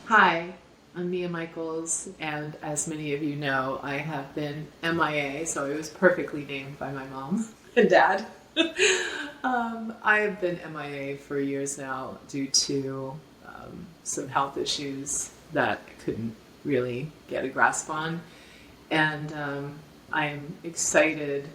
Hi, I'm Mia Michaels, and as many of you know, I have been MIA, so it was perfectly named by my mom and dad. I have been MIA for years now due to some health issues that I couldn't really get a grasp on. And I'm excited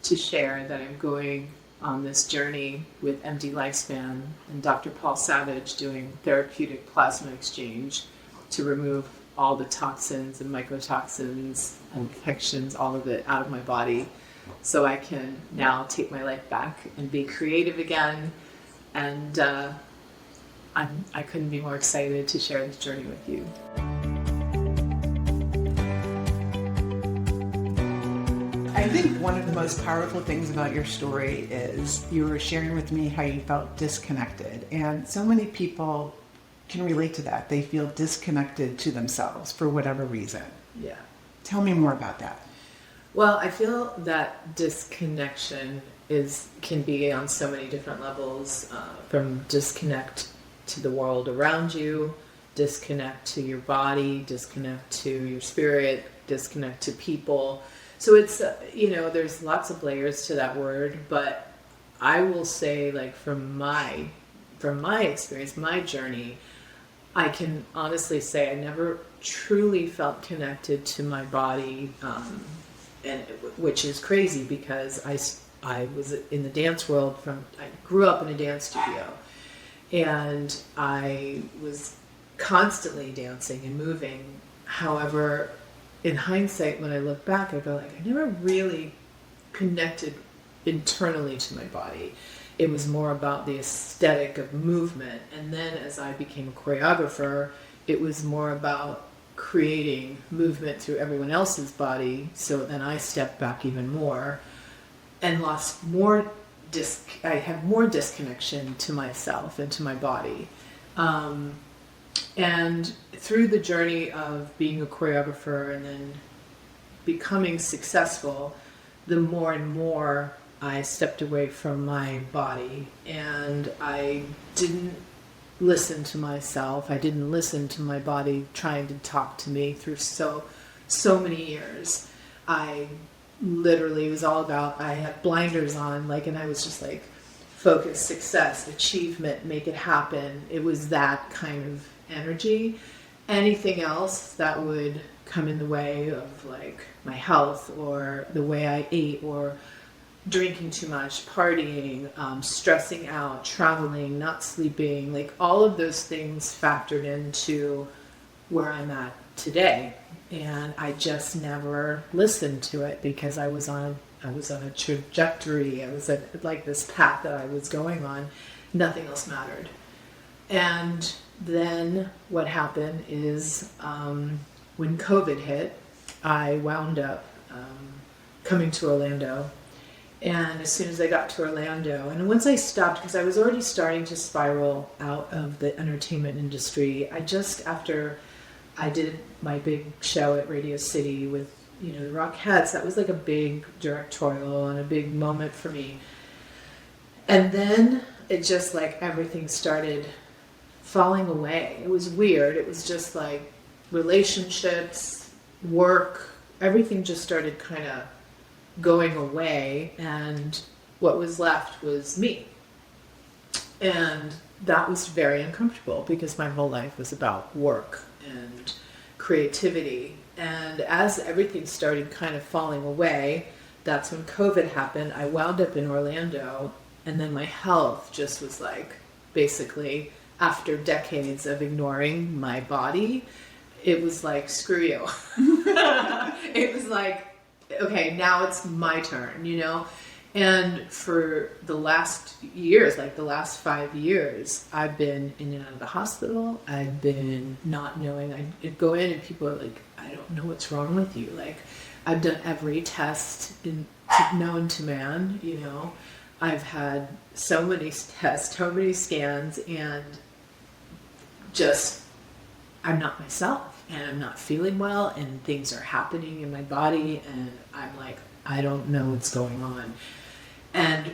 to share that I'm going on this journey with MDLifespan and Dr. Paul Savage doing Therapeutic Plasma Exchange to remove all the toxins and mycotoxins and infections, all of it out of my body, so I can now take my life back and be creative again. And I couldn't be more excited to share this journey with you. I think one of the most powerful things about your story is you were sharing with me how you felt disconnected. And so many people can relate to that. They feel disconnected to themselves for whatever reason. Yeah. Tell me more about that. Well, I feel that disconnection can be on so many different levels, from disconnect to the world around you, disconnect to your body, disconnect to your spirit, disconnect to people. So it's, there's lots of layers to that word, but I will say, like, from my experience, my journey, I can honestly say I never truly felt connected to my body, which is crazy because I was in the dance world I grew up in a dance studio, and I was constantly dancing and moving. However, in hindsight, when I look back, I feel like I never really connected internally to my body. It was more about the aesthetic of movement. And then as I became a choreographer, it was more about creating movement through everyone else's body. So then I stepped back even more and lost more I have more disconnection to myself and to my body. And through the journey of being a choreographer and then becoming successful, the more and more I stepped away from my body, and I didn't listen to myself. I didn't listen to my body trying to talk to me through so many years. I literally, it was all about, I had blinders on, and I was just like, focus, success, achievement, make it happen. It was that kind of energy. Anything else that would come in the way of my health or the way I ate, or drinking too much, partying, stressing out, traveling, not sleeping, all of those things factored into where I'm at today. And I just never listened to it because I was on a trajectory. I was at this path that I was going on. Nothing else mattered. And then what happened is when COVID hit, I wound up coming to Orlando. And as soon as I got to Orlando, and once I stopped, because I was already starting to spiral out of the entertainment industry, after I did my big show at Radio City with, the Rockettes, that was a big directorial and a big moment for me. And then it just everything started falling away. It was weird. It was just relationships, work, everything just started kind of going away, and what was left was me. And that was very uncomfortable because my whole life was about work and creativity. And as everything started kind of falling away, that's when COVID happened. I wound up in Orlando, and then my health just was basically, after decades of ignoring my body, it was screw you. It was okay, now it's my turn, And for the last years, the last 5 years, I've been in and out of the hospital. I've been not knowing. I'd go in and people are like, I don't know what's wrong with you. I've done every test known to man, I've had so many tests, so many scans, and just, I'm not myself. And I'm not feeling well, and things are happening in my body, and I'm I don't know what's going on. And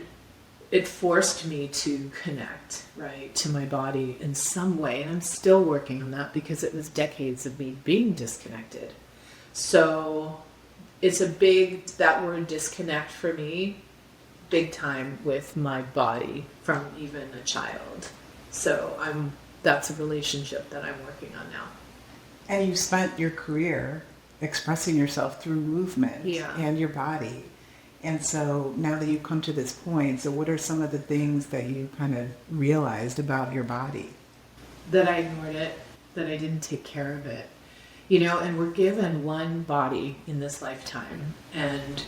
it forced me to connect, right, to my body in some way. And I'm still working on that because it was decades of me being disconnected. So it's that word disconnect for me, big time with my body from even a child. So that's a relationship that I'm working on now. And you spent your career expressing yourself through movement and your body. And so now that you've come to this point, so what are some of the things that you kind of realized about your body? That I ignored it, that I didn't take care of it. And we're given one body in this lifetime, and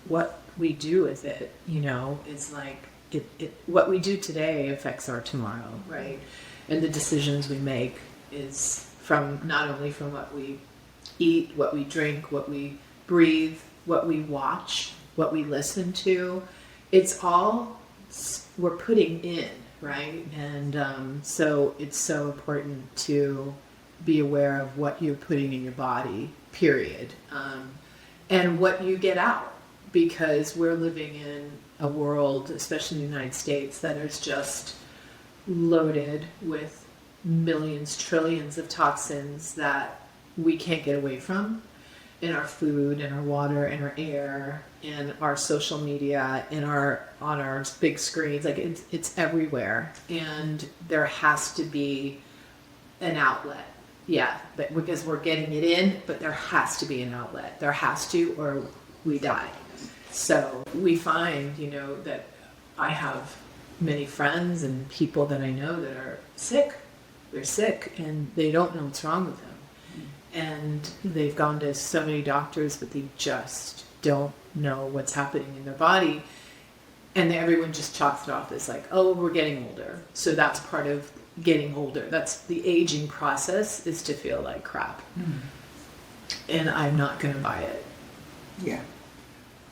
what we do with it, is like, what we do today affects our tomorrow, right? And the decisions we make is not only from what we eat, what we drink, what we breathe, what we watch, what we listen to. It's all we're putting in, right? And so it's so important to be aware of what you're putting in your body, period. And what you get out, because we're living in a world, especially in the United States, that is just loaded with millions, trillions of toxins that we can't get away from in our food, in our water, in our air, in our social media, on our big screens. Like it's everywhere, and there has to be an outlet. Yeah, but because we're getting it in, but there has to be an outlet. There has to, or we die. So we find, that I have many friends and people that I know that are sick. They're sick and they don't know what's wrong with them. And they've gone to so many doctors, but they just don't know what's happening in their body. And everyone just chalks it off as like, oh, we're getting older. So that's part of getting older. That's the aging process, is to feel like crap. And I'm not going to buy it. Yeah.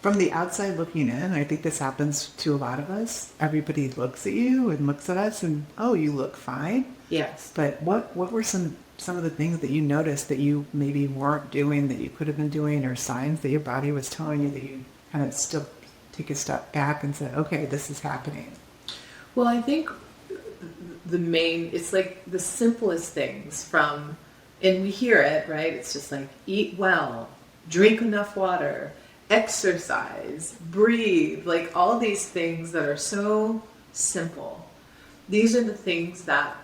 From the outside looking in, I think this happens to a lot of us. Everybody looks at you and looks at us and, oh, you look fine. Yes. But what were some of the things that you noticed that you maybe weren't doing that you could have been doing, or signs that your body was telling you that you kind of still take a step back and say, okay, this is happening? Well, I think it's like the simplest things and we hear it, right? It's just like, eat well, drink enough water, exercise, breathe, like all these things that are so simple. These are the things that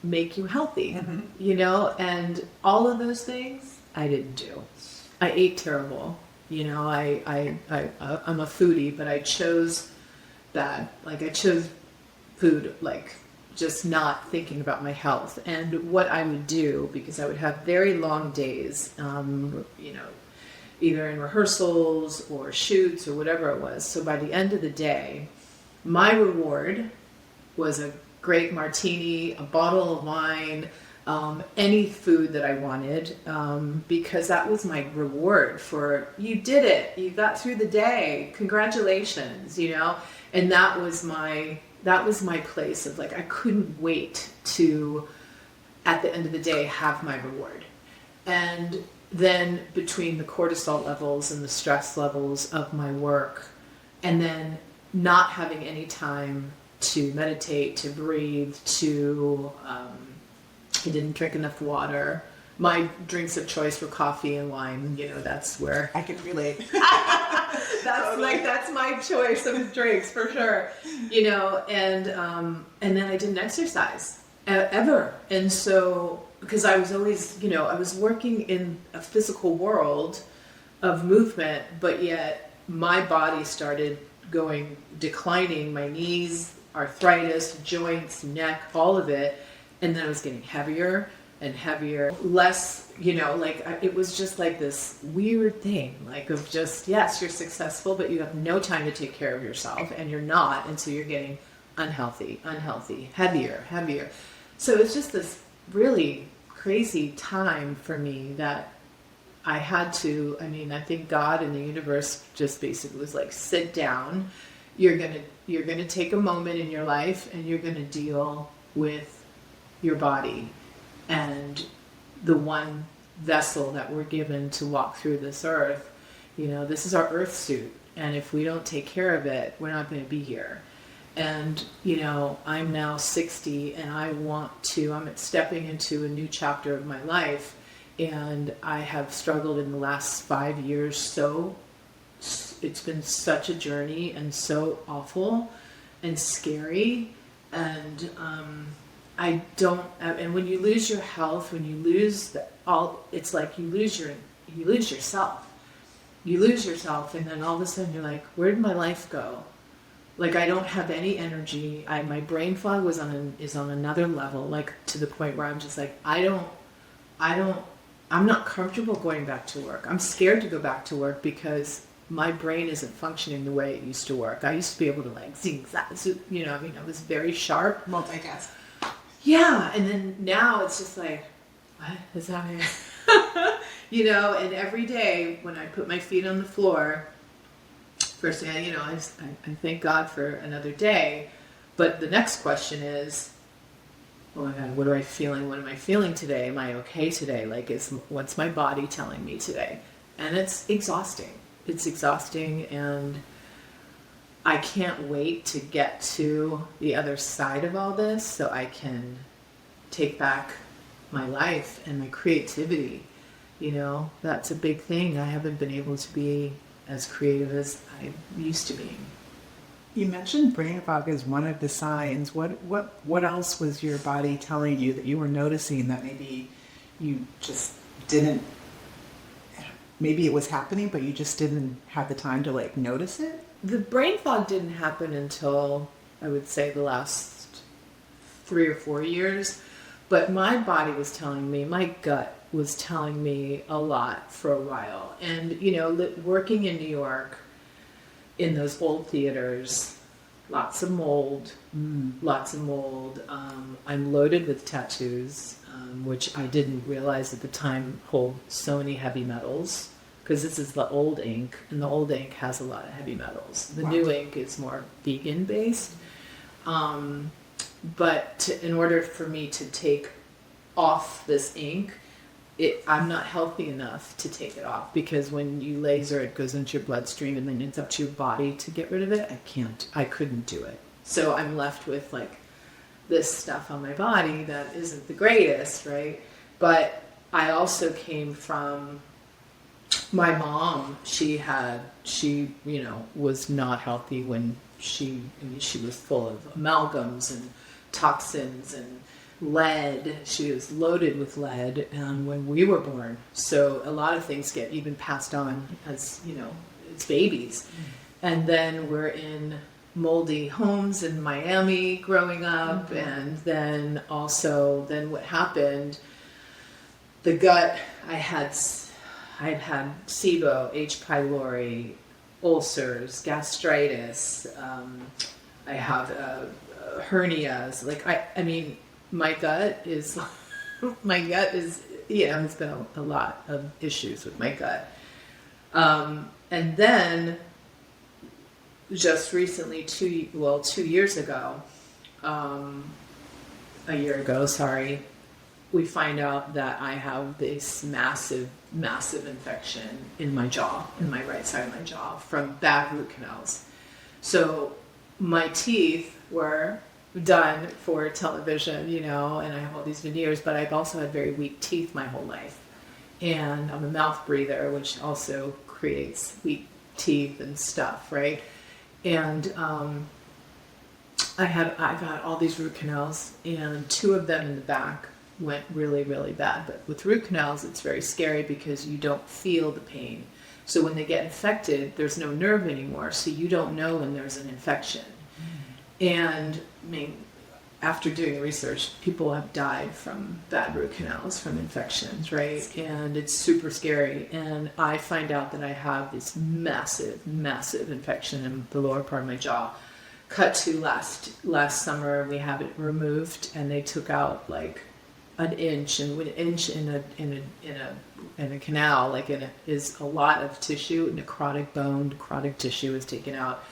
make you healthy, and all of those things I didn't do. I ate terrible. I'm a foodie, but I chose bad. Like I chose food, like just not thinking about my health. And what I would do, because I would have very long days, either in rehearsals or shoots or whatever it was. So by the end of the day, my reward was a great martini, a bottle of wine, any food that I wanted, because that was my reward for, you did it, you got through the day, congratulations, and that was my place of like, I couldn't wait to, at the end of the day, have my reward. And then between the cortisol levels and the stress levels of my work, and then not having any time to meditate, to breathe, I didn't drink enough water. My drinks of choice were coffee and wine. That's where I can relate. That's my choice of drinks for sure. And then I didn't exercise ever. And so, because I was always, I was working in a physical world of movement, but yet my body started declining, my knees, arthritis, joints, neck, all of it. And then I was getting heavier and heavier, less, it was just like this weird thing, like of just, yes, you're successful, but you have no time to take care of yourself, and you're not. And so you're getting unhealthy, heavier. So it's just this really crazy time for me that I had to, I think God and the universe just basically was like, sit down. You're gonna take a moment in your life, and you're gonna deal with your body and the one vessel that we're given to walk through this earth. This is our earth suit, And if we don't take care of it, we're not going to be here. And, you know, I'm now 60 and I'm stepping into a new chapter of my life. And I have struggled in the last 5 years. So it's been such a journey and so awful and scary. And and when you lose your health, when you lose it's like you lose yourself. You lose yourself, and then all of a sudden you're like, where did my life go? Like, I don't have any energy. My brain fog is on another level, like to the point where I'm just like, I'm not comfortable going back to work. I'm scared to go back to work because my brain isn't functioning the way it used to work. I used to be able to like zing, zap, zoop, you know, I mean, I was very sharp. Multitask. Yeah, and then now it's just like, what is happening? You know, and every day when I put my feet on the floor, first thing I thank God for another day. But the next question is, oh my God, what am I feeling? What am I feeling today? Am I okay today? Like, what's my body telling me today? And it's exhausting. It's exhausting, and I can't wait to get to the other side of all this so I can take back my life and my creativity. You know, that's a big thing. I haven't been able to be as creative as I used to be. You mentioned brain fog as one of the signs. What else was your body telling you that you were noticing that maybe you just didn't, maybe it was happening, but you just didn't have the time to like notice it? The brain fog didn't happen until, I would say, the last 3 or 4 years. But my body was telling me, my gut was telling me a lot for a while. And, you know, working in New York, in those old theaters, lots of mold, lots of mold. I'm loaded with tattoos, which I didn't realize at the time hold so many heavy metals, because this is the old ink, and the old ink has a lot of heavy metals. The new ink is more vegan based. But in order for me to take off this ink, I'm not healthy enough to take it off, because when you laser, it goes into your bloodstream and then it's up to your body to get rid of it. I couldn't do it. So I'm left with like this stuff on my body that isn't the greatest, right? But I also came from my mom. She was not healthy when she was full of amalgams and toxins and lead. She was loaded with lead when we were born. So a lot of things get even passed on as, you know, as babies. And then we're in moldy homes in Miami growing up. And then what happened, the gut, I'd had SIBO, H. pylori, ulcers, gastritis. I have hernias. Like, I mean, my gut is, it's been a lot of issues with my gut. And then just recently, 2 years ago, a year ago, sorry, we find out that I have this massive, massive infection in my jaw, in my right side of my jaw, from bad root canals. So my teeth were done for television, you know, and I have all these veneers, but I've also had very weak teeth my whole life. And I'm a mouth breather, which also creates weak teeth and stuff, right? And I've had all these root canals, and 2 of them in the back went really, really bad. But with root canals, it's very scary because you don't feel the pain. So when they get infected, there's no nerve anymore, so you don't know when there's an infection. And I mean, after doing research, people have died from bad root canals, from infections, right? And it's super scary. And I find out that I have this massive, massive infection in the lower part of my jaw. Cut to last summer, we have it removed, and they took out like an inch, and an inch in a canal, is a lot of tissue. Necrotic bone, necrotic tissue is taken out.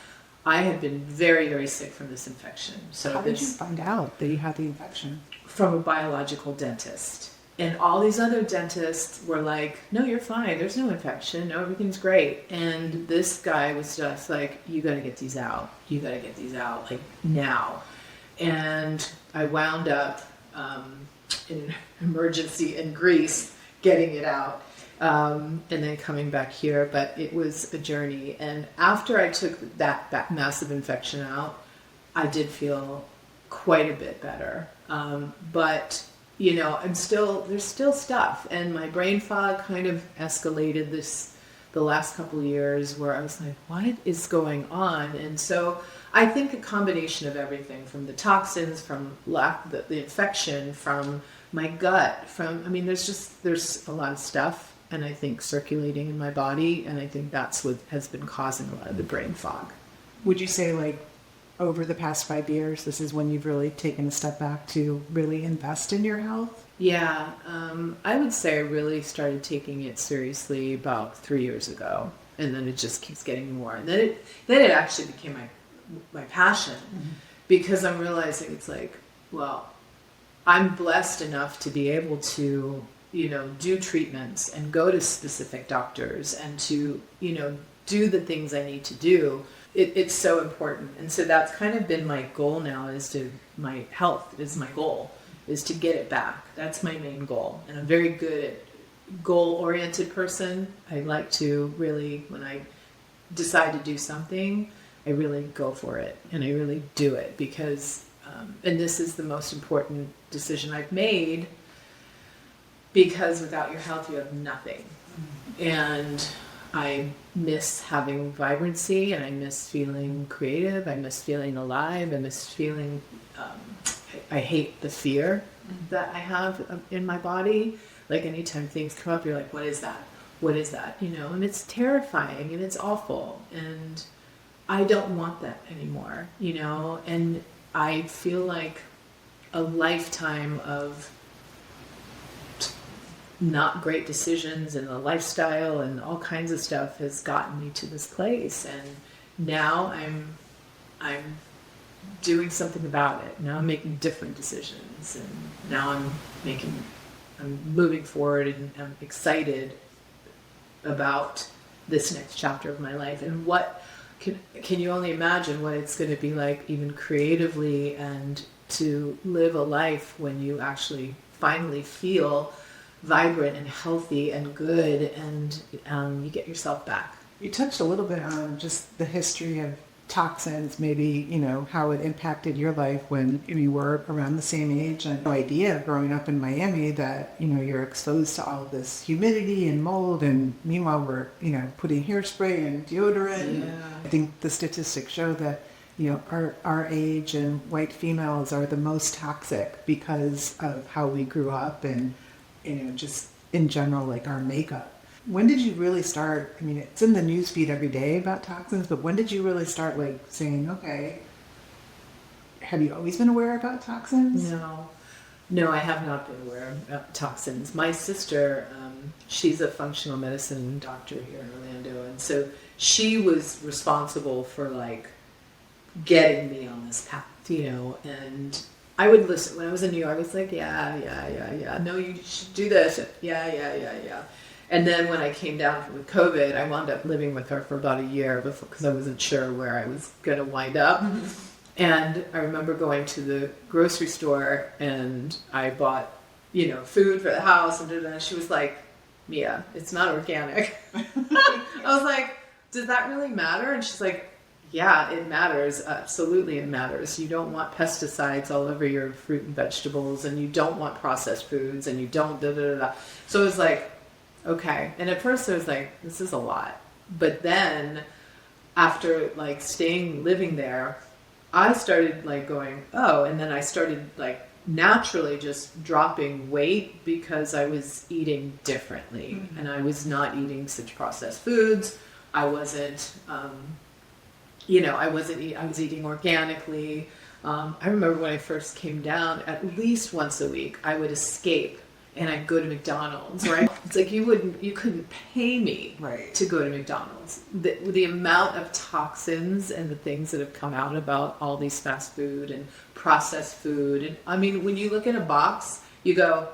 I had been very, very sick from this infection. So how did you find out that you had the infection? From a biological dentist. And all these other dentists were like, no, you're fine. There's no infection. No, everything's great. And this guy was just like, you got to get these out. You got to get these out, like, now. And I wound up in emergency in Greece getting it out, and then coming back here. But it was a journey. And after I took that massive infection out, I did feel quite a bit better. But you know, there's still stuff, and my brain fog kind of escalated the last couple of years, where I was like, what is going on? And so I think a combination of everything, from the toxins, from the infection, from my gut, there's a lot of stuff, and I think circulating in my body, and I think that's what has been causing a lot of the brain fog. Would you say, like, over the past 5 years, this is when you've really taken a step back to really invest in your health? Yeah, I would say I really started taking it seriously about 3 years ago, and then it just keeps getting more. And then it actually became my passion, because I'm realizing it's like, well, I'm blessed enough to be able to, you know, do treatments and go to specific doctors and to, you know, do the things I need to do. It's so important. And so that's kind of been my goal now, my health is my goal, is to get it back. That's my main goal. And I'm very good at goal-oriented person. I like to really, when I decide to do something, I really go for it and I really do it, because, and this is the most important decision I've made, because without your health, you have nothing. And I miss having vibrancy, and I miss feeling creative. I miss feeling alive. I miss feeling, I hate the fear that I have in my body. Like, anytime things come up, you're like, what is that? What is that? You know, and it's terrifying and it's awful. And I don't want that anymore, you know, and I feel like a lifetime of not great decisions and the lifestyle and all kinds of stuff has gotten me to this place. And now I'm doing something about it. Now I'm making different decisions, and now I'm moving forward, and I'm excited about this next chapter of my life. And what can you only imagine what it's going to be like, even creatively, and to live a life when you actually finally feel vibrant and healthy and good, and you get yourself back. You touched a little bit on just the history of toxins, maybe, you know, how it impacted your life when you were around the same age. I had no idea growing up in Miami that, you know, you're exposed to all this humidity and mold, and meanwhile we're, you know, putting hairspray and deodorant. Yeah. I think the statistics show that, you know, our age and white females are the most toxic because of how we grew up, and, you know, just in general, like our makeup. When did you really start? I mean, it's in the news feed every day about toxins, but when did you really start, like, saying, okay, have you always been aware about toxins? No, I have not been aware of toxins. My sister, she's a functional medicine doctor here in Orlando, and so she was responsible for, like, getting me on this path, you know, and I would listen. When I was in New York, I was like, yeah. No, you should do this. Yeah. And then when I came down with COVID, I wound up living with her for about a year because I wasn't sure where I was going to wind up. Mm-hmm. And I remember going to the grocery store, and I bought, you know, food for the house, and she was like, Mia, it's not organic. I was like, does that really matter? And she's like, yeah, it matters. Absolutely, it matters. You don't want pesticides all over your fruit and vegetables, and you don't want processed foods, and you don't da-da-da-da. So it was like, okay. And at first I was like, this is a lot. But then after, like, living there, I started, like, going, oh, and then I started, like, naturally just dropping weight because I was eating differently. Mm-hmm. And I was not eating such processed foods. I wasn't, I was eating organically. I remember when I first came down, at least once a week, I would escape and I'd go to McDonald's, right? It's like you couldn't pay me to go to McDonald's. The amount of toxins and the things that have come out about all these fast food and processed food. And I mean, when you look at a box, you go,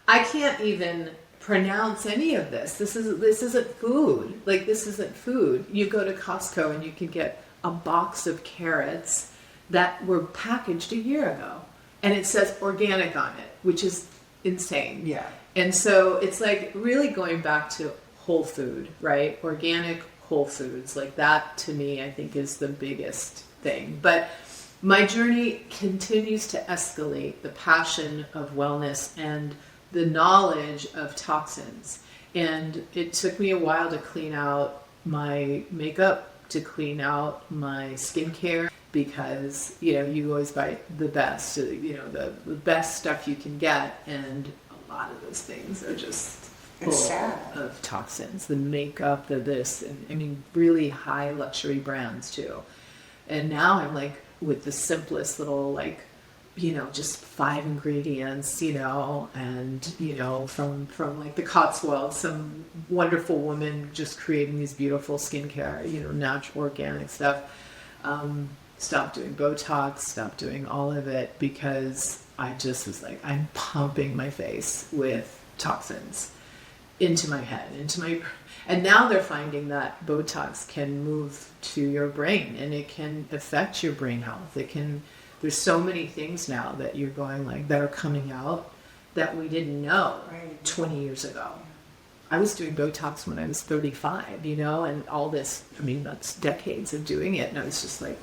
I can't even pronounce any of this. This isn't food. Like, this isn't food. You go to Costco and you can get a box of carrots that were packaged a year ago, and it says organic on it, which is insane. Yeah. And so it's like really going back to whole food, right? Organic whole foods. Like, that to me, I think, is the biggest thing. But my journey continues to escalate the passion of wellness and the knowledge of toxins. And it took me a while to clean out my makeup, to clean out my skincare, because, you know, you always buy the best, you know, the best stuff you can get. And a lot of those things are just full of toxins. The makeup, the this, and I mean, really high luxury brands too. And now I'm like with the simplest little, like, you know, just 5 ingredients, you know, and, you know, from like the Cotswolds, some wonderful woman just creating these beautiful skincare, you know, natural organic stuff. Stop doing Botox, stop doing all of it, because I just was like, I'm pumping my face with toxins into my head, and now they're finding that Botox can move to your brain and it can affect your brain health. There's so many things now that you're going like, that are coming out that we didn't know 20 years ago. I was doing Botox when I was 35, you know, and all this, I mean, that's decades of doing it. And I was just like,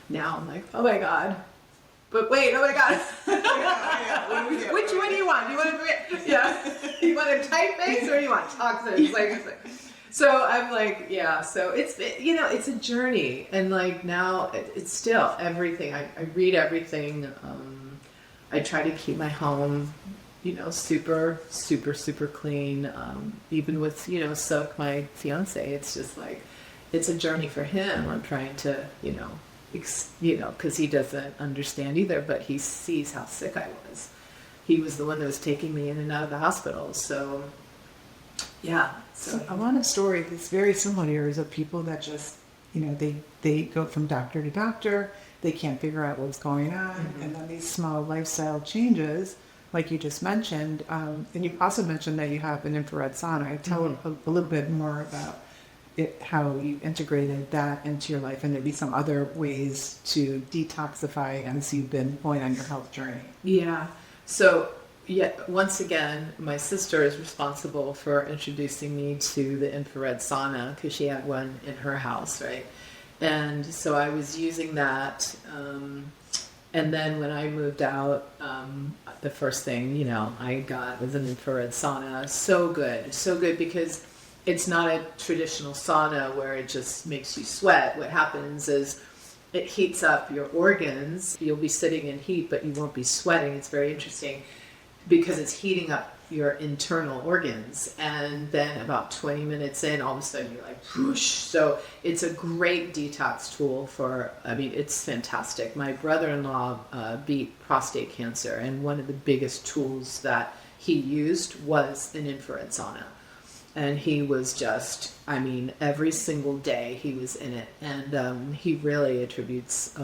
now I'm like, oh my God. But wait, oh my God. Which one do you want? You want you want a tight face or you want toxins? So I'm like, yeah, so it's, you know, it's a journey. And like now it's still everything. I read everything. I try to keep my home, you know, super, super, super clean. Even with, you know, Sook, my fiance, it's just like, it's a journey for him. I'm trying to, you know, because he doesn't understand either, but he sees how sick I was. He was the one that was taking me in and out of the hospital. So, yeah. So I want a story that's very similar to yours of people that just, you know, they go from doctor to doctor, they can't figure out what's going on, and then these small lifestyle changes, like you just mentioned, and you also mentioned that you have an infrared sauna. Tell a little bit more about it, how you integrated that into your life, and maybe some other ways to detoxify as you've been going on your health journey. Yeah. So, yeah, once again, my sister is responsible for introducing me to the infrared sauna because she had one in her house, right? And so I was using that. And then when I moved out, the first thing, you know, I got was an infrared sauna. So good because it's not a traditional sauna where it just makes you sweat. What happens is it heats up your organs. You'll be sitting in heat, but you won't be sweating. It's very interesting because it's heating up your internal organs. And then about 20 minutes in, all of a sudden you're like, whoosh. So it's a great detox tool it's fantastic. My brother-in-law beat prostate cancer, and one of the biggest tools that he used was an infrared sauna. And he was just, every single day he was in it. And he really attributes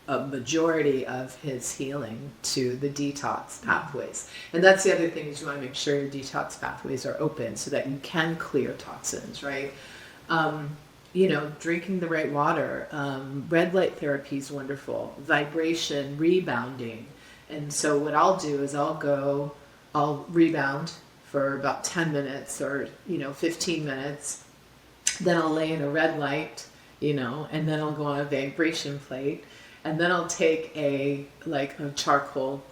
a majority of his healing to the detox pathways. And that's the other thing, is you want to make sure your detox pathways are open so that you can clear toxins, right? You know, drinking the right water. Red light therapy is wonderful. Vibration, rebounding. And so what I'll do is I'll rebound for about 10 minutes or, 15 minutes. Then I'll lay in a red light, and then I'll go on a vibration plate. And then I'll take a charcoal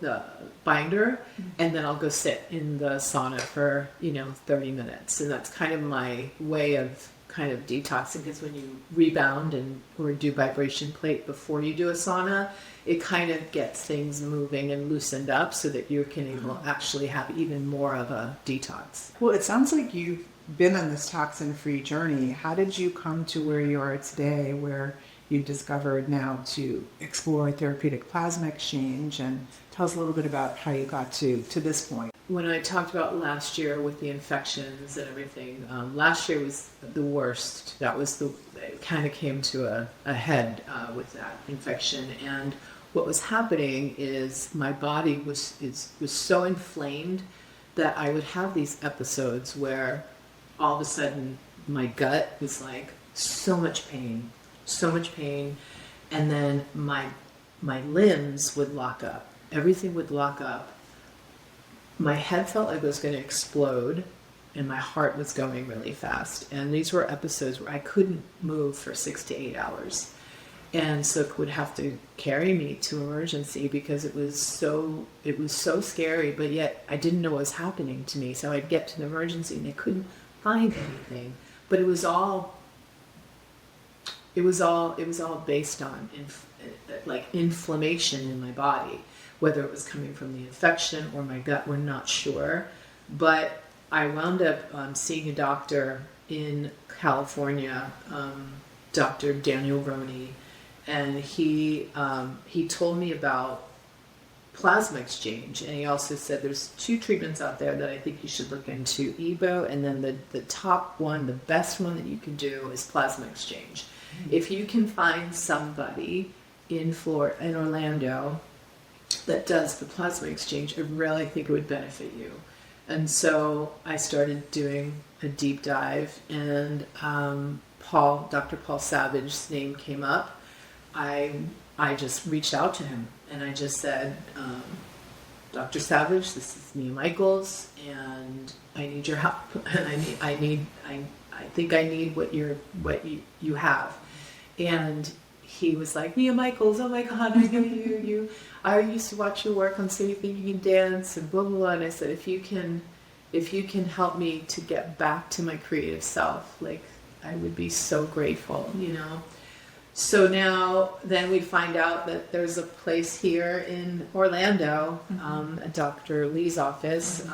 binder, and then I'll go sit in the sauna for, 30 minutes. And that's kind of my way of kind of detoxing, because when you rebound or do vibration plate before you do a sauna, it kind of gets things moving and loosened up so that you can actually have even more of a detox. Well, it sounds like you've been on this toxin-free journey. How did you come to where you are today, where you discovered now to explore Therapeutic Plasma Exchange? And tell us a little bit about how you got to this point. When I talked about last year with the infections and everything, last year was the worst. It kind of came to a head with that infection. And what was happening is my body was so inflamed that I would have these episodes where all of a sudden my gut was like so much pain, and then my limbs would lock up. Everything would lock up. My head felt like it was going to explode, and my heart was going really fast. And these were episodes where I couldn't move for 6 to 8 hours. And Sook would have to carry me to emergency because it was so scary, but yet I didn't know what was happening to me. So I'd get to the emergency and they couldn't find anything. But it was all based on like inflammation in my body. Whether it was coming from the infection or my gut, we're not sure. But I wound up seeing a doctor in California, Dr. Daniel Roney, and he told me about plasma exchange, and he also said there's 2 treatments out there that I think you should look into, EBO, and then the top one, the best one that you can do is plasma exchange. If you can find somebody in Orlando that does the plasma exchange, I really think it would benefit you. And so I started doing a deep dive, and Dr. Paul Savage's name came up. I just reached out to him and I just said, Dr. Savage, this is Mia Michaels, and I need your help. And I think I need what you have. And he was like, Mia Michaels, oh my God, I know you. I used to watch your work on So You Think You Can Dance and blah, blah, blah. And I said, if you can help me to get back to my creative self, like, I would be so grateful, So then we find out that there's a place here in Orlando, at Dr. Lee's office,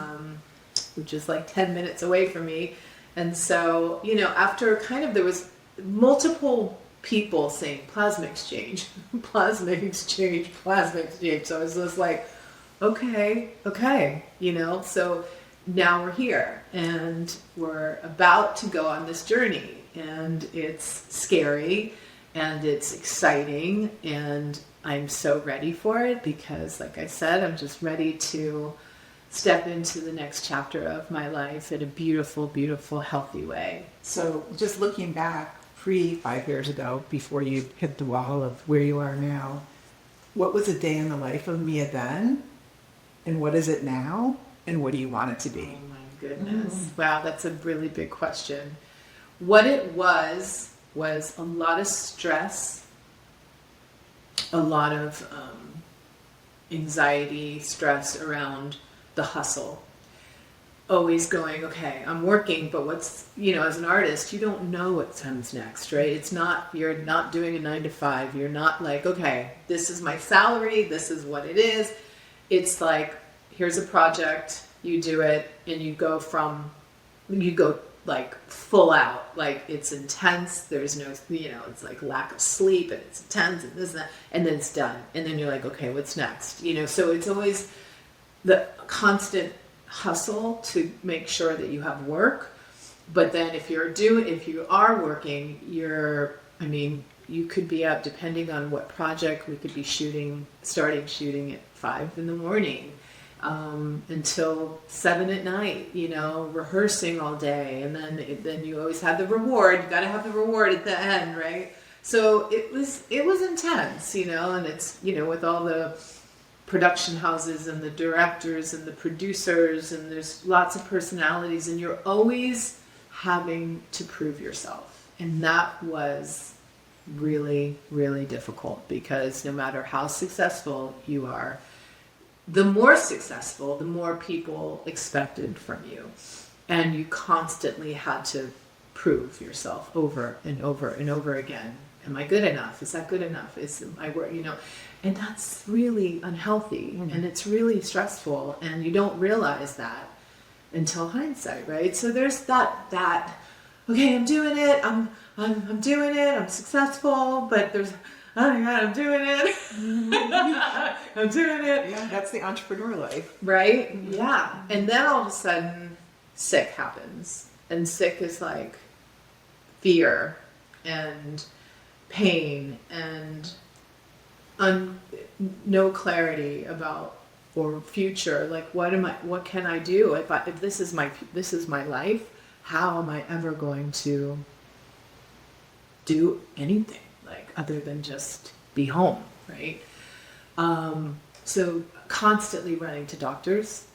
which is like 10 minutes away from me. And so, after there was multiple people saying plasma exchange, plasma exchange, plasma exchange. So I was just like, okay, so now we're here and we're about to go on this journey, and it's scary and it's exciting, and I'm so ready for it because, like I said, I'm just ready to step into the next chapter of my life in a beautiful, beautiful, healthy way. So just looking back 5 years ago, before you hit the wall of where you are now, what was a day in the life of Mia then? And what is it now? And what do you want it to be? Oh my goodness. Wow, that's a really big question. What it was a lot of stress, a lot of anxiety, stress around the hustle. Always going, okay, I'm working, but what's, as an artist, you don't know what comes next, right? You're not doing a 9 to 5. You're not like, okay, this is my salary, this is what it is. It's like, here's a project, you do it, and you go like full out, like it's intense. There's no, it's like lack of sleep, and it's intense, and this and that, and then it's done. And then you're like, okay, what's next? So it's always the constant hustle to make sure that you have work. But then if you are working, you could be up, depending on what project, we could be starting shooting at 5 a.m. Until 7 p.m, rehearsing all day. And then you always have the reward. You got to have the reward at the end, right? So it was intense, and it's, with all the production houses and the directors and the producers, and there's lots of personalities, and you're always having to prove yourself. And that was really, really difficult, because no matter how successful you are, the more successful, the more people expected from you. And you constantly had to prove yourself over and over and over again. Am I good enough? Is that good enough? Is my work, And that's really unhealthy, and it's really stressful, and you don't realize that until hindsight, right? So there's that okay, I'm doing it, I'm doing it, I'm successful, but there's, oh my God, I'm doing it. I'm doing it. Yeah, that's the entrepreneur life. Right? Yeah. And then all of a sudden, sick happens. And sick is like fear and pain and no clarity about or future. Like, what can I do if this is my life? How am I ever going to do anything like other than just be home, right? So constantly running to doctors.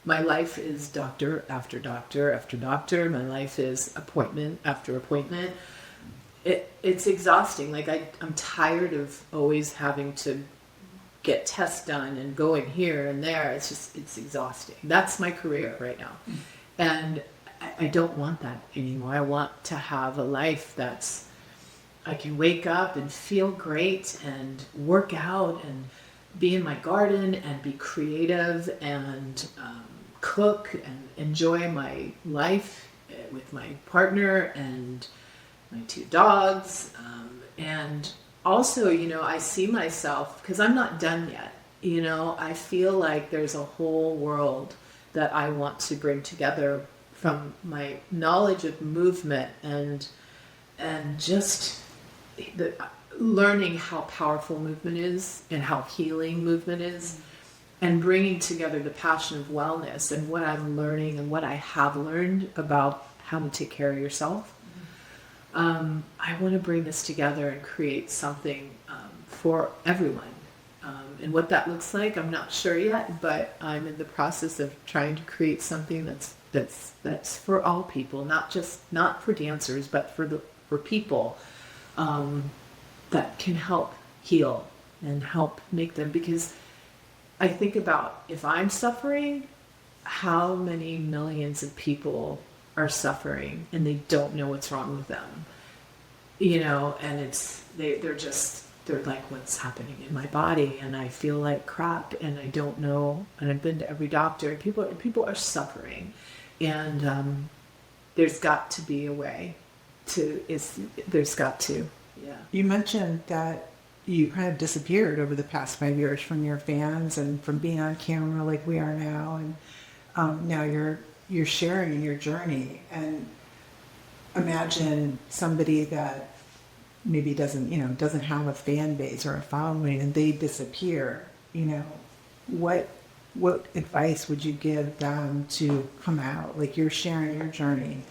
My life is doctor after doctor after doctor. My life is appointment after appointment. It's exhausting. Like I'm tired of always having to get tests done and going here and there. It's exhausting. That's my career right now. And I don't want that anymore. I want to have a life that's, I can wake up and feel great and work out and be in my garden and be creative and cook and enjoy my life with my partner and my 2 dogs. And also, I see myself, because I'm not done yet. I feel like there's a whole world that I want to bring together from my knowledge of movement and just the learning how powerful movement is and how healing movement is, and bringing together the passion of wellness and what I'm learning and what I have learned about how to take care of yourself. I want to bring this together and create something for everyone. And what that looks like, I'm not sure yet, but I'm in the process of trying to create something that's for all people, not for dancers, but for people that can help heal and help make them. Because I think about, if I'm suffering, how many millions of people are suffering and they don't know what's wrong with them, and they're like, what's happening in my body, and I feel like crap, and I don't know, and I've been to every doctor. People are suffering, and there's got to be a way there's got to. Yeah. You mentioned that you kind of disappeared over the past 5 years from your fans and from being on camera like we are now, and now you're sharing your journey. And imagine somebody that maybe doesn't have a fan base or a following, and they disappear. What advice would you give them to come out? Like, you're sharing your journey.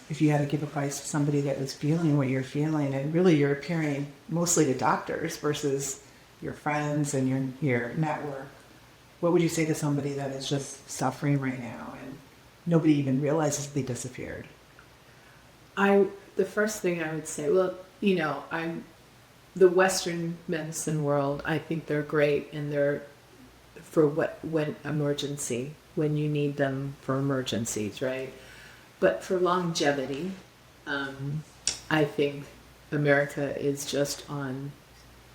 If you had to give advice to somebody that was feeling what you're feeling, and really you're appearing mostly to doctors versus your friends and your network, what would you say to somebody that is just suffering right now and nobody even realizes they disappeared? The first thing I would say, the Western medicine world, I think they're great, and they're for when you need them for emergencies, right? But for longevity, I think America is just on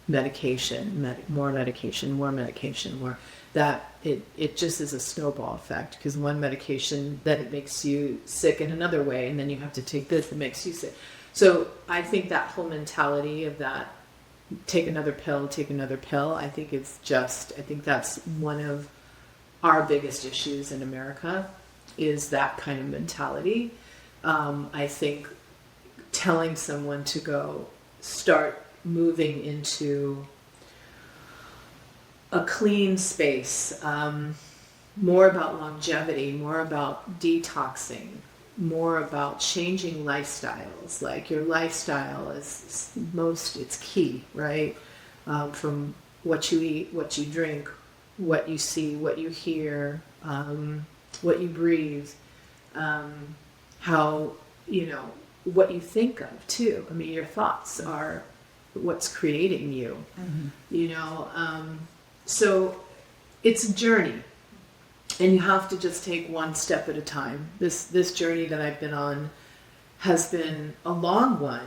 medication, more that it just is a snowball effect, because one medication, then it makes you sick in another way, and then you have to take this that makes you sick. So I think that whole mentality of that, take another pill, I think that's one of our biggest issues in America, is that kind of mentality. I think telling someone to go start moving into a clean space, more about longevity, more about detoxing, more about changing lifestyles. Like, your lifestyle it's key, right? From what you eat, what you drink, what you see, what you hear, what you breathe, how, what you think of too. I mean, your thoughts are what's creating you, so it's a journey, and you have to just take one step at a time. This journey that I've been on has been a long one,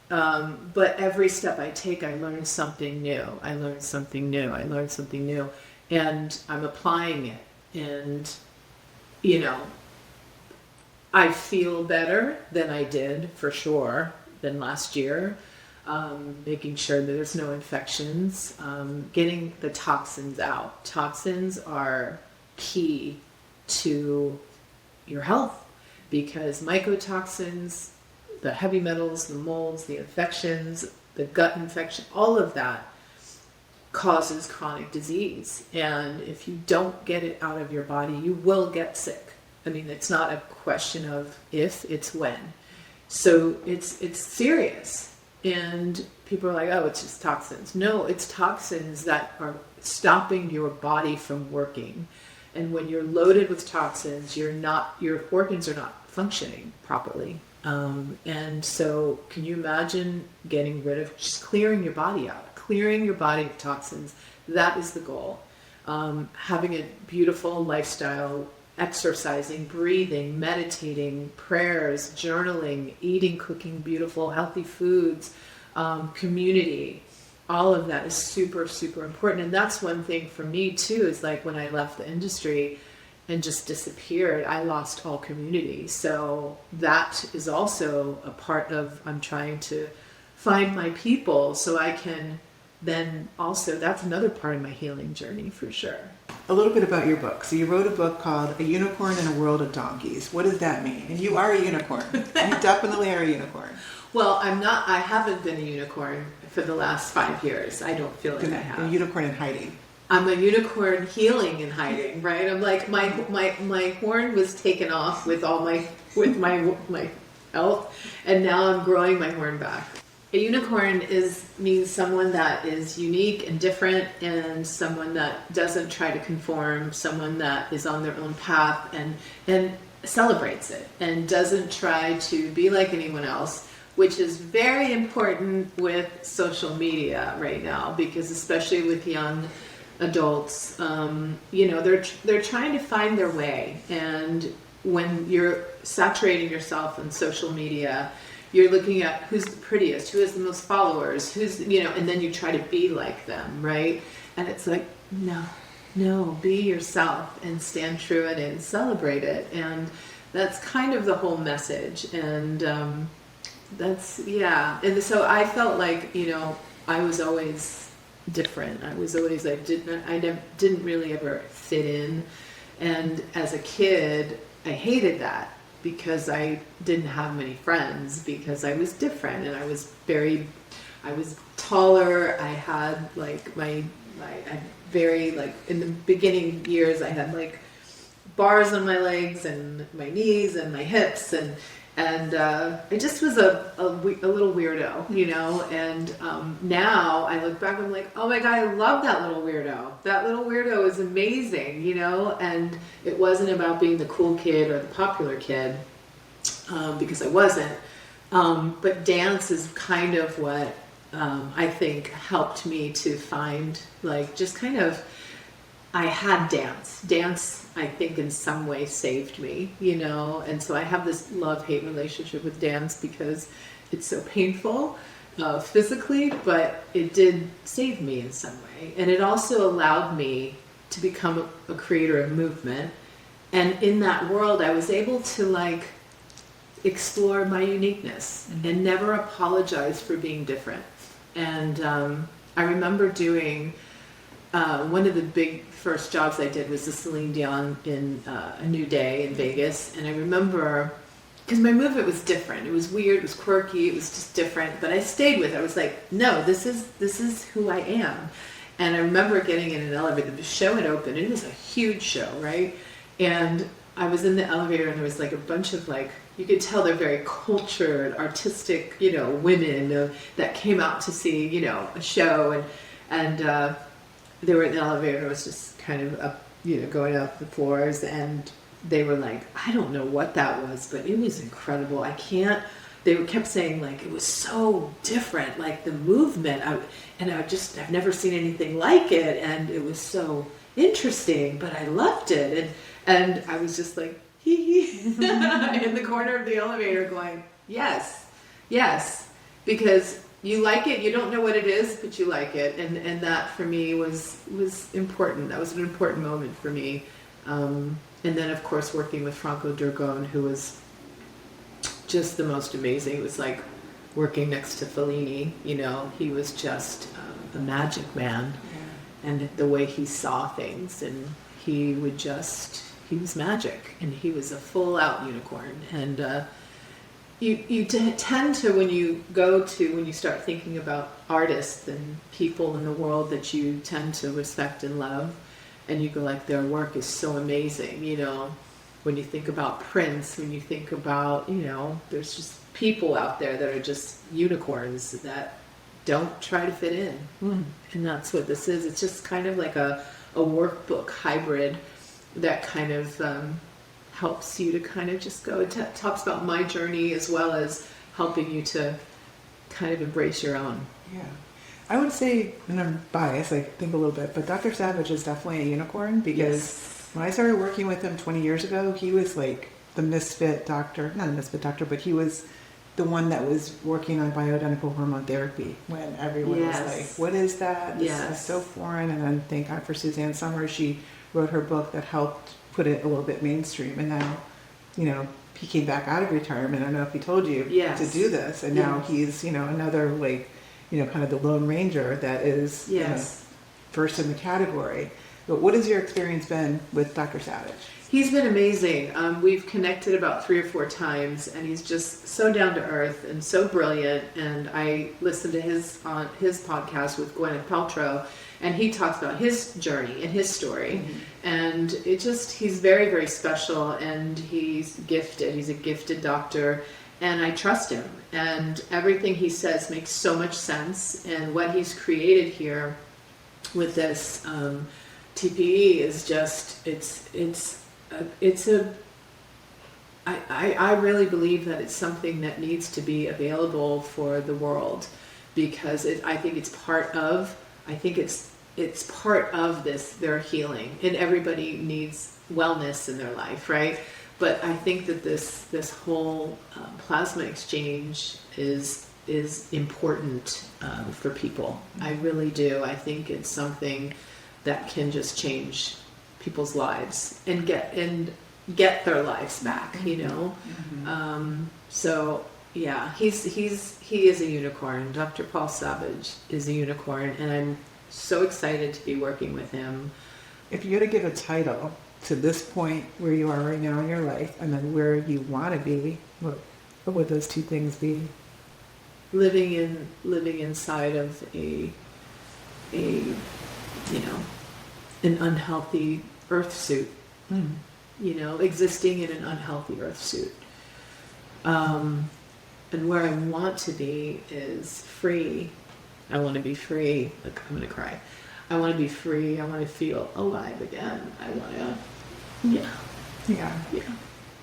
but every step I take, I learn something new. And I'm applying it, and I feel better than I did, for sure, than last year. Making sure that there's no infections, getting the toxins out. Toxins are key to your health, because mycotoxins, the heavy metals, the molds, the infections, the gut infection, all of that causes chronic disease. And if you don't get it out of your body, you will get sick. I mean, it's not a question of if, it's when. So it's serious. And people are like, oh, it's just toxins. No, it's toxins that are stopping your body from working. And when you're loaded with toxins, your organs are not functioning properly. And so can you imagine getting rid of, just clearing your body out, clearing your body of toxins? That is the goal. Having a beautiful lifestyle, exercising, breathing, meditating, prayers, journaling, eating, cooking beautiful, healthy foods, community, all of that is super, super important. And that's one thing for me too, is like when I left the industry and just disappeared, I lost all community. So that is also a part of, I'm trying to find my people so I can then also, that's another part of my healing journey for sure. A little bit about your book. So you wrote a book called A Unicorn in a World of Donkeys. What does that mean? And you are a unicorn. You definitely are a unicorn. Well, I haven't been a unicorn for the last 5 years. I don't feel like I have. A unicorn in hiding. I'm a unicorn healing and hiding, right? I'm like, my horn was taken off with my health, and now I'm growing my horn back. A unicorn means someone that is unique and different, and someone that doesn't try to conform, someone that is on their own path and celebrates it and doesn't try to be like anyone else, which is very important with social media right now, because especially with young adults, they're trying to find their way. And when you're saturating yourself in social media, you're looking at who's the prettiest, who has the most followers, and then you try to be like them, right? And it's like, no, be yourself and stand true in it and celebrate it. And that's kind of the whole message. And And so I felt like, I was always different. I was always like, didn't really ever fit in. And as a kid, I hated that, because I didn't have many friends, because I was different, and I was taller. I had in the beginning years, I had like bars on my legs and my knees and my hips, and I just was a little weirdo, and now I look back and I'm like, oh my God, I love that little weirdo. That little weirdo is amazing, and it wasn't about being the cool kid or the popular kid, because I wasn't. But dance is kind of what I think helped me to find, I had dance. Dance, I think, in some way saved me, and so I have this love-hate relationship with dance, because it's so painful physically, but it did save me in some way. And it also allowed me to become a creator of movement. And in that world, I was able to explore my uniqueness and never apologize for being different. And I remember doing one of the big first jobs I did was the Celine Dion in A New Day in Vegas. And I remember, because my movement was different. It was weird, it was quirky, it was just different. But I stayed with it. I was like, no, this is who I am. And I remember getting in an elevator. The show had opened. It was a huge show, right? And I was in the elevator, and there was a bunch of you could tell they're very cultured, artistic, women that came out to see, a show. And they were in the elevator. It was just kind of up, going up the floors, and they were like, I don't know what that was, but it was incredible. They kept saying it was so different, the movement. I've never seen anything like it, and it was so interesting, but I loved it. And I was just like, hee hee, in the corner of the elevator going, yes, because you like it, you don't know what it is, but you like it. And that for me was important. That was an important moment for me. And then of course working with Franco Dragone, who was just the most amazing. It was like working next to Fellini, he was just a magic man. Yeah. And the way he saw things, and he was magic, and he was a full out unicorn. And you tend to, when you start thinking about artists and people in the world that you tend to respect and love, and you go like, their work is so amazing, you know, when you think about Prince, when you think about, you know, there's just people out there that are just unicorns that don't try to fit in. And that's what this is. It's just kind of like a workbook hybrid that kind of helps you to kind of just go. It talks about my journey as well as helping you to kind of embrace your own. Yeah. I would say, and I'm biased, I think a little bit, but Dr. Savage is definitely a unicorn because when I started working with him 20 years ago, he was like the misfit doctor, not a misfit doctor, but he was the one that was working on bioidentical hormone therapy when everyone was like, what is that? This is so foreign. And then thank God for Suzanne Summers. She wrote her book that helped put it a little bit mainstream. And now, you know, he came back out of retirement. I don't know if he told you to do this. And now he's, you know, another like, you know, kind of the Lone Ranger that is you know, first in the category. But what has your experience been with Dr. Savage? He's been amazing. We've connected about 3 or 4 times, and he's just so down to earth and so brilliant. And I listened to his podcast with Gwyneth Paltrow, and he talks about his journey and his story. And he's very, very special, and he's gifted. He's a gifted doctor, and I trust him. And everything he says makes so much sense. And what he's created here with this TPE is just I really believe that it's something that needs to be available for the world, because I think it's part of this, their healing, and everybody needs wellness in their life, right? But I think that this whole plasma exchange is important for people. I really do. I think it's something that can just change people's lives and get their lives back, you know. So yeah, he is a unicorn. Dr. Paul Savage is a unicorn, and I'm so excited to be working with him. If you had to give a title to this point where you are right now in your life, and then where you want to be, what would those two things be? Living inside of a you know, an unhealthy earth suit. You know, existing in an unhealthy earth suit. And where I want to be is free. I want to be free. Look, I'm going to cry. I want to be free. I want to feel alive again. I want to, yeah.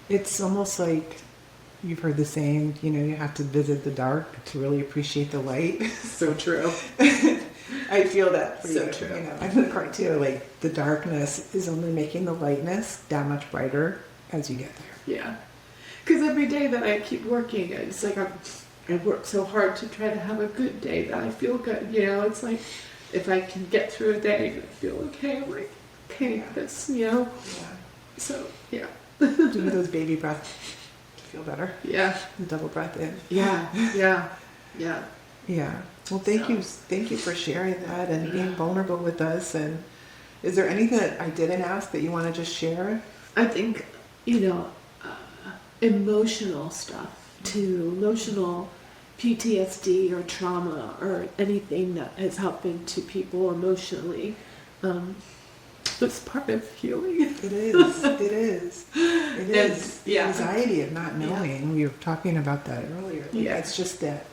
It's almost like you've heard the saying, you know, you have to visit the dark to really appreciate the light. So true. I feel that for so you. True. You know, I'm going to cry too. Like, the darkness is only making the lightness that much brighter as you get there. Yeah. Because every day that I keep working, it's like I work so hard to try to have a good day that I feel good. You know, it's like if I can get through a day and I feel okay, I'm like, okay, that's, you know. Yeah. So, yeah. Do those baby breaths to feel better. Yeah. The double breath in. Yeah. Well, thank you for sharing that and being vulnerable with us. And is there anything that I didn't ask that you want to just share? I think, you know, emotional stuff too, emotional PTSD or trauma or anything that has happened to people emotionally. It's part of healing. It is. The yeah. anxiety of not knowing. We were talking about that earlier. It's just that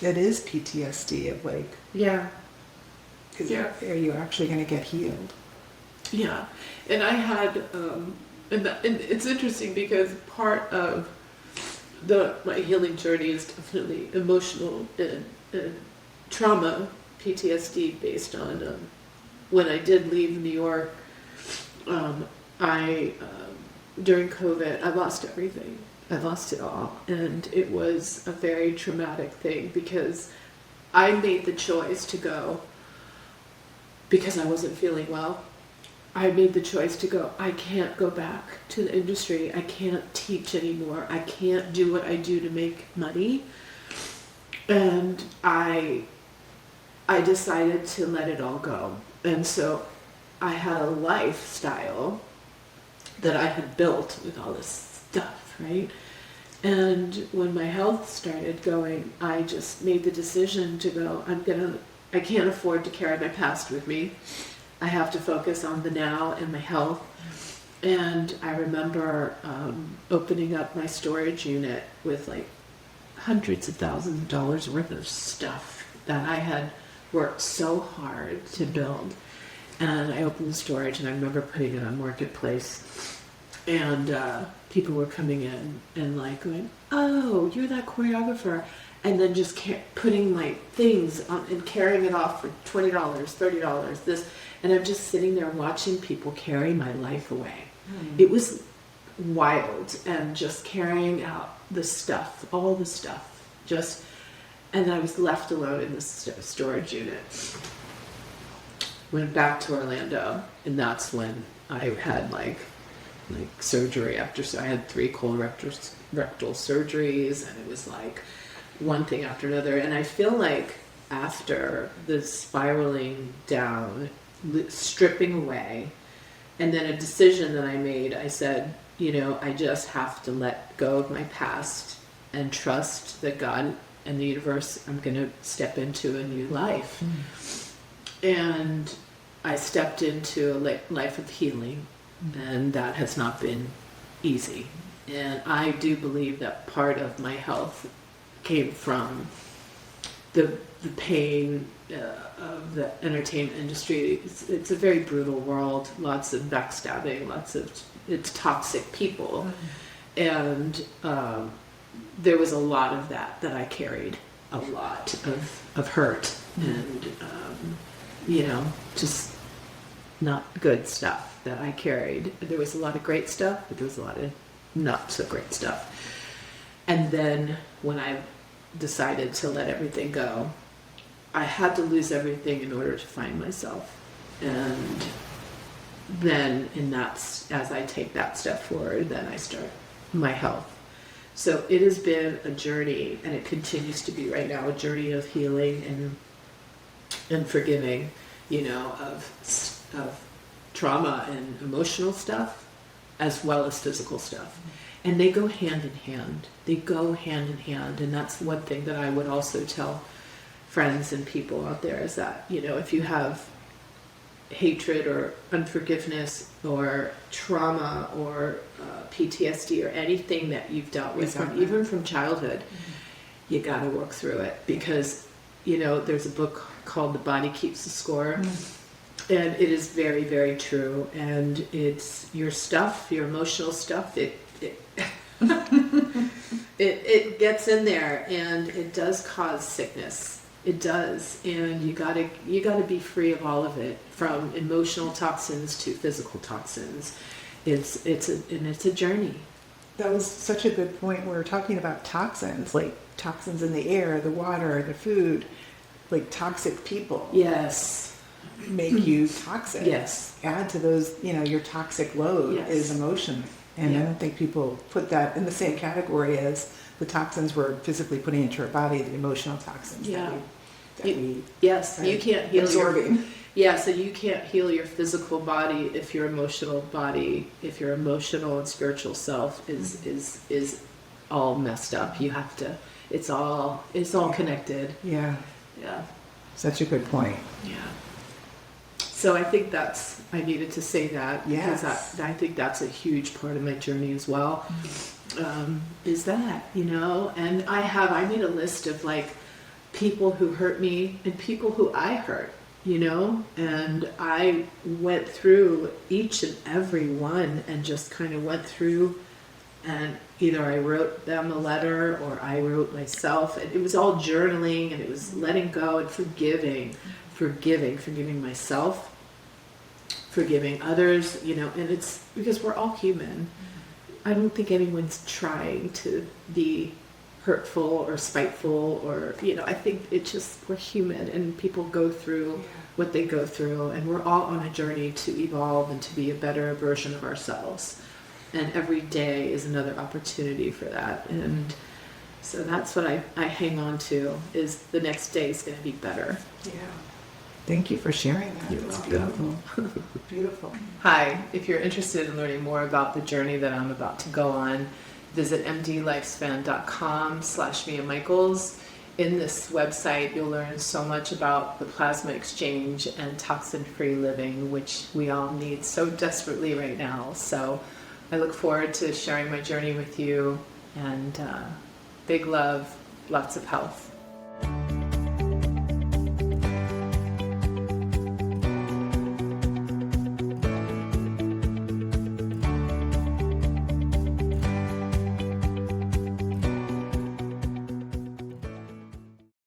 it is PTSD of like, because are you actually going to get healed? Yeah, and I had, and it's interesting because part of my healing journey is definitely emotional and trauma, PTSD, based on when I did leave New York. During COVID, I lost everything. I lost it all, and it was a very traumatic thing because I made the choice to go because I wasn't feeling well. I made the choice to go. I can't go back to the industry. I can't teach anymore. I can't do what I do to make money. And I decided to let it all go. And so I had a lifestyle that I had built with all this stuff, right? And when my health started going, I just made the decision to go, I can't afford to carry my past with me. I have to focus on the now and my health. And I remember opening up my storage unit with like hundreds of thousands of dollars worth of stuff that I had worked so hard to build. And I opened the storage, and I remember putting it on Marketplace, and people were coming in and like going, "Oh, you're that choreographer," and then just putting like things on and carrying it off for $20, $30, this, and I'm just sitting there watching people carry my life away. It was wild, and just carrying out the stuff, all the stuff, just, and I was left alone in this storage unit. Went back to Orlando, and that's when I had like surgery after. So I had 3 colorectal surgeries, and it was like one thing after another. And I feel like after the spiraling down, stripping away, and then a decision that I made, I said, I just have to let go of my past and trust that God and the universe, I'm going to step into a new life. And I stepped into a life of healing, and that has not been easy. And I do believe that part of my health came from the pain of the entertainment industry. It's a very brutal world, lots of backstabbing, it's toxic people. And there was a lot of that I carried, a lot of hurt and just not good stuff that I carried. There was a lot of great stuff, but there was a lot of not so great stuff. And then when I decided to let everything go, I had to lose everything in order to find myself. And then as I take that step forward, then I start my health. So it has been a journey, and it continues to be right now, a journey of healing and forgiving, of trauma and emotional stuff, as well as physical stuff. And they go hand in hand. And that's one thing that I would also tell friends and people out there is that, if you have hatred or unforgiveness or trauma or PTSD or anything that you've dealt with, even from childhood, you got to work through it, because there's a book called The Body Keeps the Score, and it is very, very true. And it's your stuff, your emotional stuff. It gets in there, and it does cause sickness. It does, and you gotta be free of all of it, from emotional toxins to physical toxins. It's a journey. That was such a good point. We were talking about toxins, like toxins in the air, the water, the food, like toxic people. Yes. Make you toxic. Yes. Add to those, your toxic load is emotion. And I don't think people put that in the same category as the toxins we're physically putting into our body, the emotional toxins. Yeah. You can't heal absorbing. So you can't heal your physical body if your emotional and spiritual self is all messed up. You have to. It's all connected. Yeah. Yeah. Such a good point. Yeah. So I think I needed to say that, because I think that's a huge part of my journey as well. Is that, and I made a list of like people who hurt me and people who I hurt, and I went through each and every one and just kind of went through, and either I wrote them a letter or I wrote myself, and it was all journaling, and it was letting go and forgiving myself, forgiving others, and it's because we're all human. I don't think anyone's trying to be hurtful or spiteful or, I think it's just, we're human, and people go through what they go through, and we're all on a journey to evolve and to be a better version of ourselves. And every day is another opportunity for that. And so that's what I hang on to, is the next day is going to be better. Yeah. Thank you for sharing that. You're It's welcome. beautiful. Beautiful. Hi, if you're interested in learning more about the journey that I'm about to go on, visit MDLifespan.com/MiaMichaels. In this website, you'll learn so much about the plasma exchange and toxin-free living, which we all need so desperately right now. So I look forward to sharing my journey with you, and big love, lots of health.